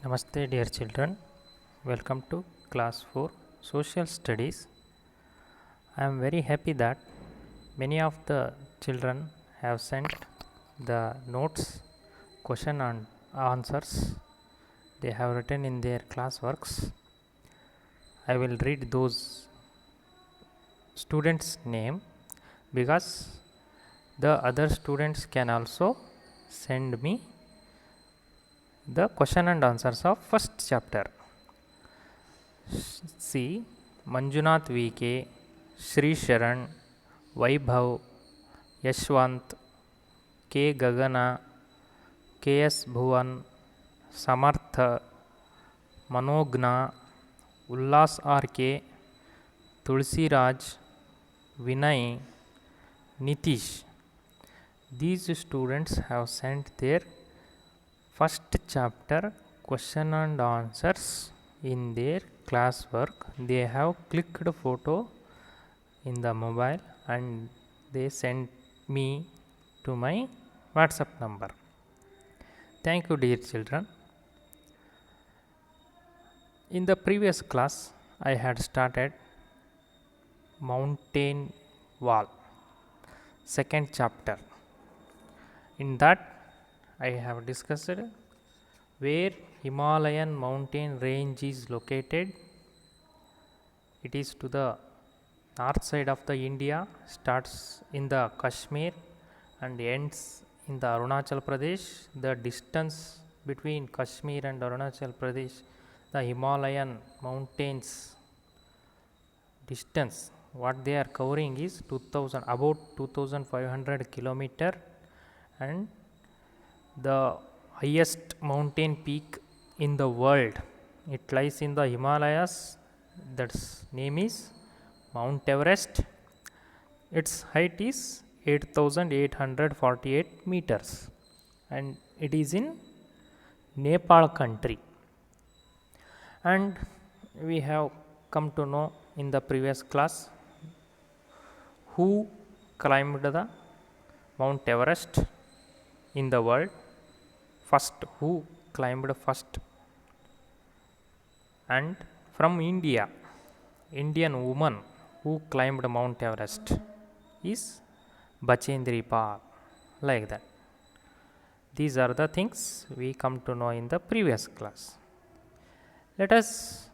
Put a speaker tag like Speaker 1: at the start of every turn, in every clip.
Speaker 1: Namaste, dear children. Welcome to class 4 Social Studies. I am very happy that many of the children have sent the notes, question and answers they have written in their classworks. I will read those students' name because the other students can also send me the question and answers of first chapter. See, Manjunath VK, Sri Sharan, Vaibhav, Yashwant, K. Gagana, K.S. Bhuvan, Samartha, Manogna, Ullas R.K., Tulsi Raj, Vinay, Nitish. These students have sent their first chapter question and answers in their classwork. They have clicked photo in the mobile and they sent me to my WhatsApp number. Thank you, dear children. In the previous class, I had started Mountain Wall, second chapter. In that, I have discussed where Himalayan mountain range is located. It is to the north side of the India, starts in the Kashmir and ends in the Arunachal Pradesh. The distance between Kashmir and Arunachal Pradesh, the Himalayan mountains distance what they are covering is about 2500 kilometer, and the highest mountain peak in the world, it lies in the Himalayas. That's name is Mount Everest. Its height is 8848 meters and it is in Nepal country. And we have come to know in the previous class who climbed the Mount Everest in the world. First, who climbed first, and from India, Indian woman who climbed Mount Everest is Bachendri Pal, like that. These are the things we come to know in the previous class. Let us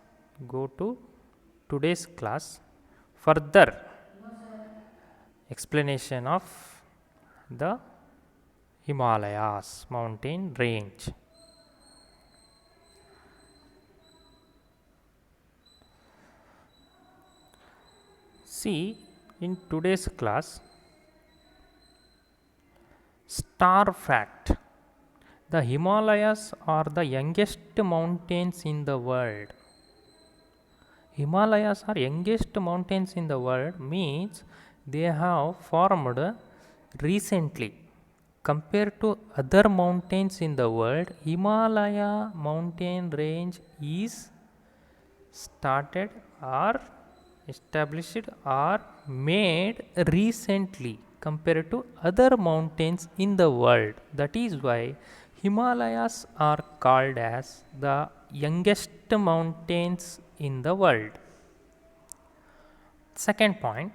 Speaker 1: go to today's class, further explanation of the Himalayas mountain range. See, in today's class, star fact: the Himalayas are the youngest mountains in the world. Himalayas are youngest mountains in the world means they have formed recently. Compared to other mountains in the world, Himalaya mountain range is started or established or made recently compared to other mountains in the world. That is why Himalayas are called as the youngest mountains in the world. Second point,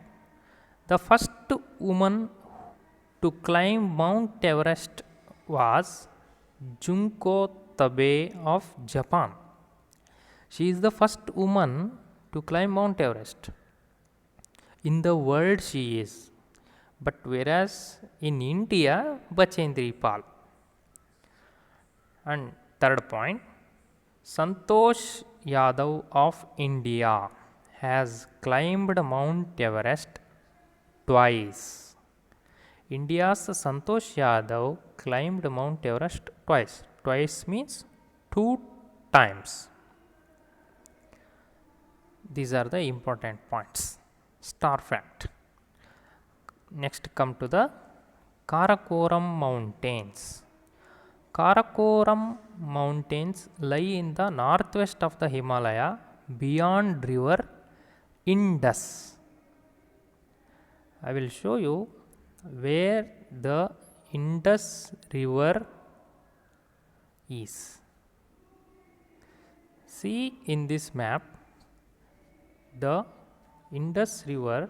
Speaker 1: the first woman to climb Mount Everest was Junko Tabei of Japan. She is the first woman to climb Mount Everest. In the world she is, but whereas in India, Bachendri Pal. And third point, Santosh Yadav of India has climbed Mount Everest twice. India's Santosh Yadav climbed Mount Everest twice. Twice means 2 times. These are the important points. Star fact. Next, come to the Karakoram Mountains. Karakoram Mountains lie in the northwest of the Himalaya beyond river Indus. I will show you where the Indus river is. See in this map, the Indus River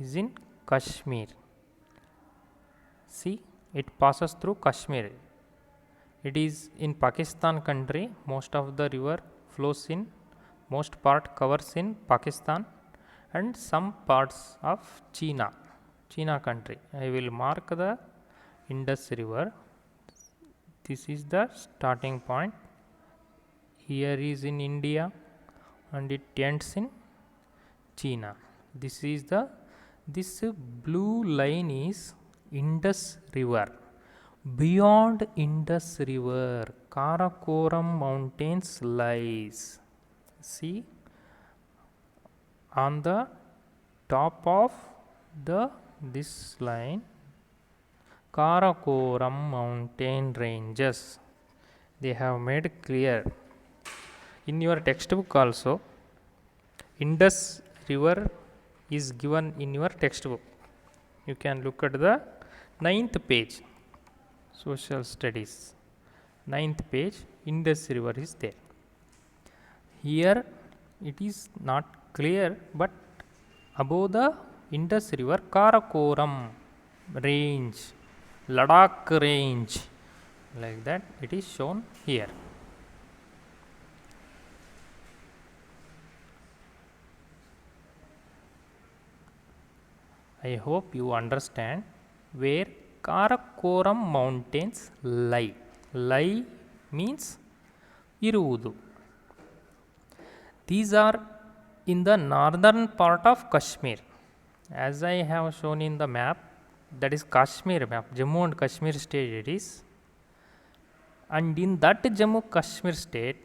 Speaker 1: is in Kashmir. See, it passes through Kashmir. It is in Pakistan country. Most of the river flows in, most part covers in Pakistan and some parts of China country. I will mark the Indus River. This is the starting point. Here is in India and it ends in China. This blue line is Indus River. Beyond Indus River, Karakoram mountains lies. See, on the top of this line, Karakoram mountain ranges. They have made clear. In your textbook also, Indus River is given in your textbook. You can look at the 9th page, social studies, 9th page, Indus River is there. Here it is not clear, but above the Indus River, Karakoram range, Ladakh range, like that it is shown here. I hope you understand where Karakoram mountains lie. Lie means iruvudu. These are in the northern part of Kashmir. As I have shown in the map, that is Kashmir map, Jammu and Kashmir state it is. And in that Jammu Kashmir state,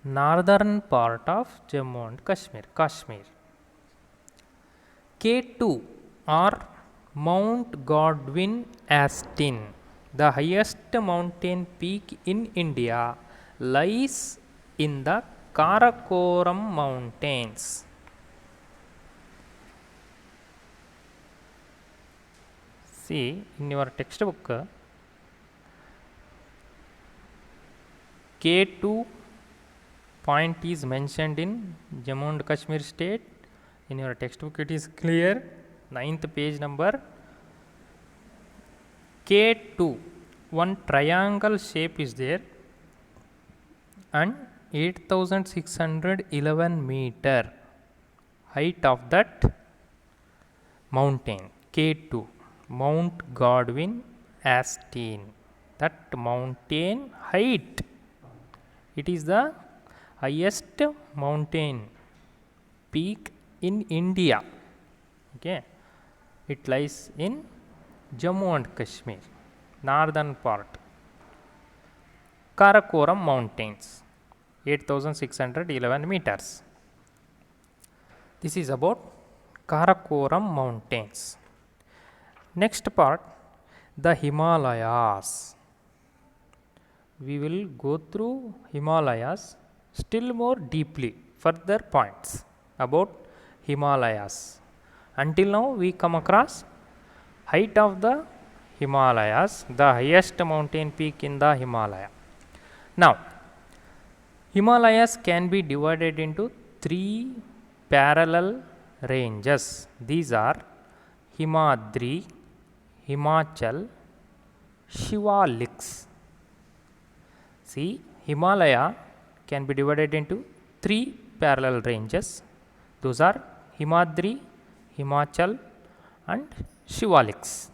Speaker 1: northern part of Jammu and Kashmir, Kashmir. K2 or Mount Godwin Astin, the highest mountain peak in India, lies in the Karakoram mountains. See, in your textbook, K2 point is mentioned in Jammu and Kashmir state. In your textbook it is clear, 9th page number. K2, one triangle shape is there and 8611 meter height of that mountain. K2, Mount Godwin Astin, that mountain height, it is the highest mountain peak in India. Okay, it lies in Jammu and Kashmir, northern part. Karakoram mountains, 8611 meters. This is about Karakoram mountains. Next part, the Himalayas. We will go through Himalayas still more deeply, further points about Himalayas. Until now we come across height of the Himalayas, the highest mountain peak in the Himalaya. Now, Himalayas can be divided into 3 parallel ranges. These are Himadri, Himachal, Shivaliks. See, Himalaya can be divided into 3 parallel ranges. Those are Himadri, Himachal and Shivaliks.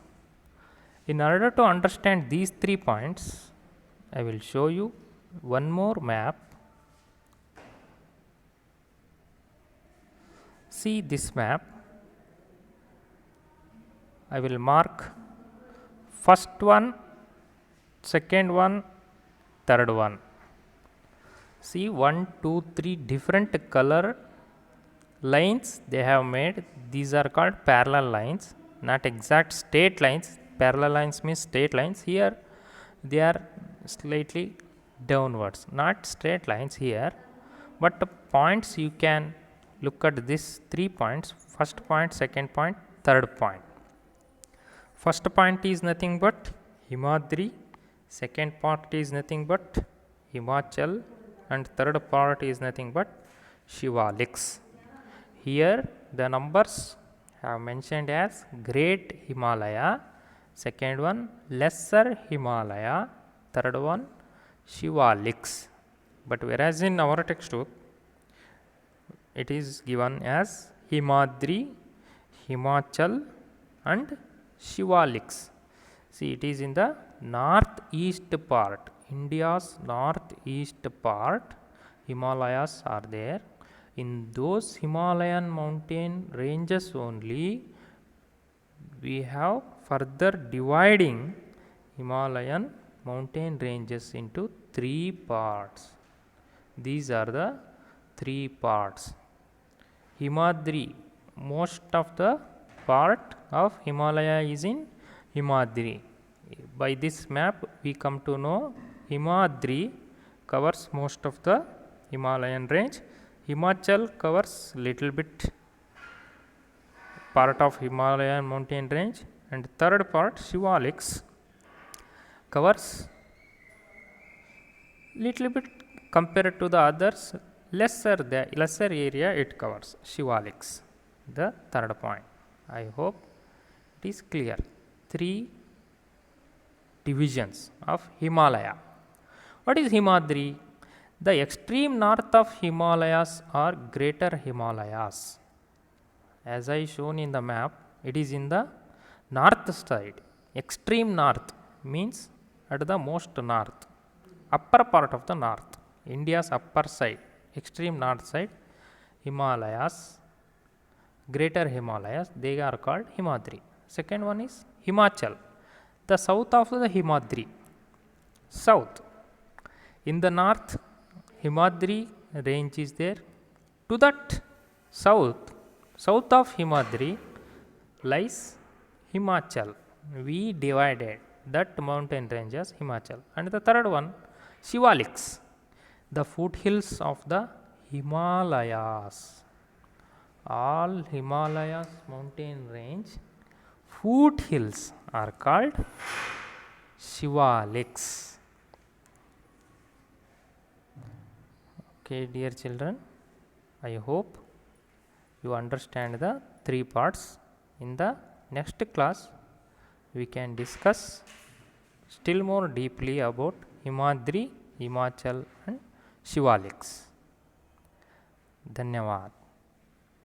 Speaker 1: In order to understand these 3 points, I will show you one more map. See this map. I will mark first one, second one, third one. See, 1, 2, 3 different color lines they have made. These are called parallel lines, not exact straight lines. Parallel lines means straight lines. Here they are slightly downwards, not straight lines here, but the points you can look at these 3 points: first point, second point, third point. First point is nothing but Himadri, second part is nothing but Himachal, and third part is nothing but Shivaliks. Here the numbers have mentioned as Great Himalaya, second one Lesser Himalaya, third one Shivaliks. But whereas in our textbook it is given as Himadri, Himachal and Shivaliks. See, it is in the northeast part, India's northeast part, Himalayas are there. In those Himalayan mountain ranges only, we have further dividing Himalayan mountain ranges into three parts. These are the three parts. Himadri, most of the part of Himalaya is in Himadri. By this map we come to know Himadri covers most of the Himalayan range. Himachal covers little bit part of Himalayan mountain range, and third part Shivaliks covers little bit compared to the others, lesser area it covers. Shivaliks, the third point. I hope it is clear. Three divisions of Himalaya. What is Himadri? The extreme north of Himalayas are Greater Himalayas. As I shown in the map, it is in the north side. Extreme north means at the most north, upper part of the north, India's upper side, extreme north side, Himalayas, Greater Himalayas, they are called Himadri. Second one is Himachal, the south of the Himadri, south. In the north, Himadri range is there. To that south of Himadri lies Himachal. We divided that mountain range as Himachal. And the third one, Shivaliks, the foothills of the Himalayas. All Himalayas mountain range foothills are called Shivaliks. Okay, dear children, I hope you understand the three parts. In the next class, we can discuss still more deeply about Himadri, Himachal and Shivaliks. Dhanyavad.